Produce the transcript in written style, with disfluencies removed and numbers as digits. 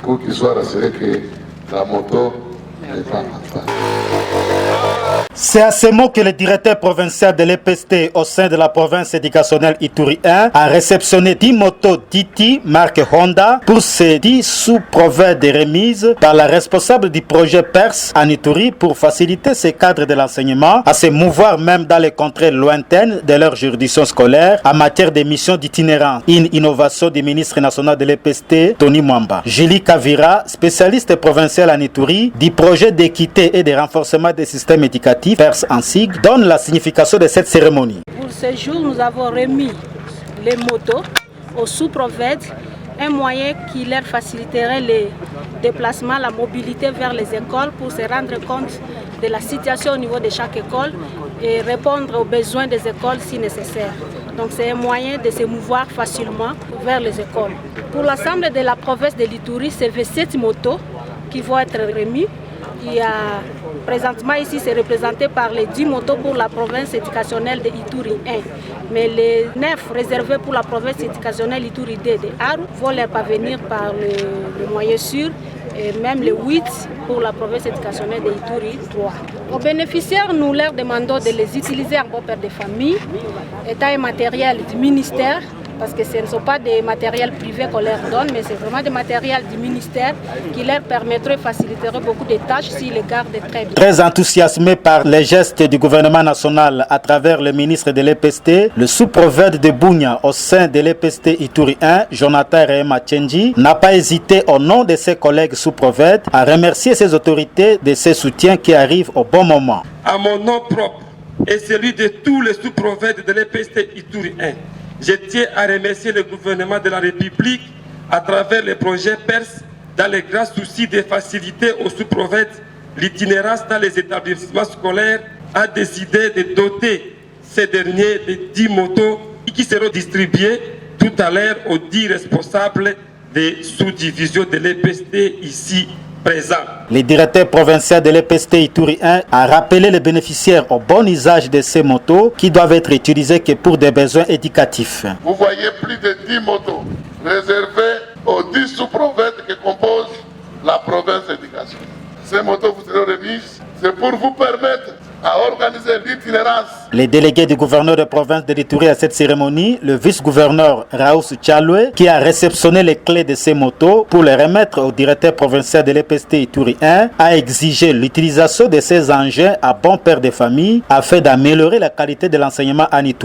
pour qu'il soit rassuré que la moto n'est pas en panne. C'est à ce mot que le directeur provincial de l'EPST au sein de la province éducationnelle Ituri 1 a réceptionné 10 motos Titi marque Honda pour ces 10 sous-brevets de remise par la responsable du projet PERS en Ituri pour faciliter ces cadres de l'enseignement à se mouvoir même dans les contrées lointaines de leur juridiction scolaire en matière de missions d'itinérance. Une innovation du ministre national de l'EPST, Tony Mwamba. Julie Kavira, spécialiste provinciale en Ituri, du projet d'équité et de renforcement des systèmes éducatifs PERS en sigle, donne la signification de cette cérémonie. Pour ce jour, nous avons remis les motos aux sous-prophètes, un moyen qui leur faciliterait les déplacements, la mobilité vers les écoles pour se rendre compte de la situation au niveau de chaque école et répondre aux besoins des écoles si nécessaire. Donc c'est un moyen de se mouvoir facilement vers les écoles. Pour l'ensemble de la province de l'Ituri, c'est 7 motos qui vont être remises. Il y a présentement ici, c'est représenté par les 10 motos pour la province éducationnelle de Ituri 1. Mais les 9 réservés pour la province éducationnelle Ituri 2 de Aru vont leur parvenir par le moyen sûr, et même les 8 pour la province éducationnelle de Ituri 3. Aux bénéficiaires, nous leur demandons de les utiliser en bon père de famille, étant un matériel du ministère, parce que ce ne sont pas des matériels privés qu'on leur donne, mais c'est vraiment des matériels du ministère qui leur permettraient, faciliteraient beaucoup de tâches s'ils les gardent très bien. Très enthousiasmé par les gestes du gouvernement national à travers le ministre de l'EPST, le sous-prophète de Bunia au sein de l'EPST Ituri 1, Jonathan Rehema Tchenji, n'a pas hésité au nom de ses collègues sous-prophètes à remercier ses autorités de ce soutien qui arrive au bon moment. À mon nom propre et celui de tous les sous-prophètes de l'EPST Ituri 1, je tiens à remercier le gouvernement de la République à travers le projet PERS dans les grands soucis de faciliter aux sous-prophètes l'itinérance dans les établissements scolaires, a décidé de doter ces derniers de 10 motos qui seront distribuées tout à l'heure aux 10 responsables des sous-divisions de l'EPST ici présents. Le directeur provincial de l'EPST Ituri 1 a rappelé les bénéficiaires au bon usage de ces motos qui doivent être utilisées que pour des besoins éducatifs. Vous voyez plus de 10 motos réservées aux 10 sous-prophètes qui composent la province éducation. Ces motos vous seront remises, c'est pour vous permettre à organiser l'itinérance. Les délégués du gouverneur de province de l'Ituri à cette cérémonie, le vice-gouverneur Raous Tchaloué, qui a réceptionné les clés de ces motos pour les remettre au directeur provincial de l'EPST Ituri 1, a exigé l'utilisation de ces engins à bon père de famille afin d'améliorer la qualité de l'enseignement en Ituri.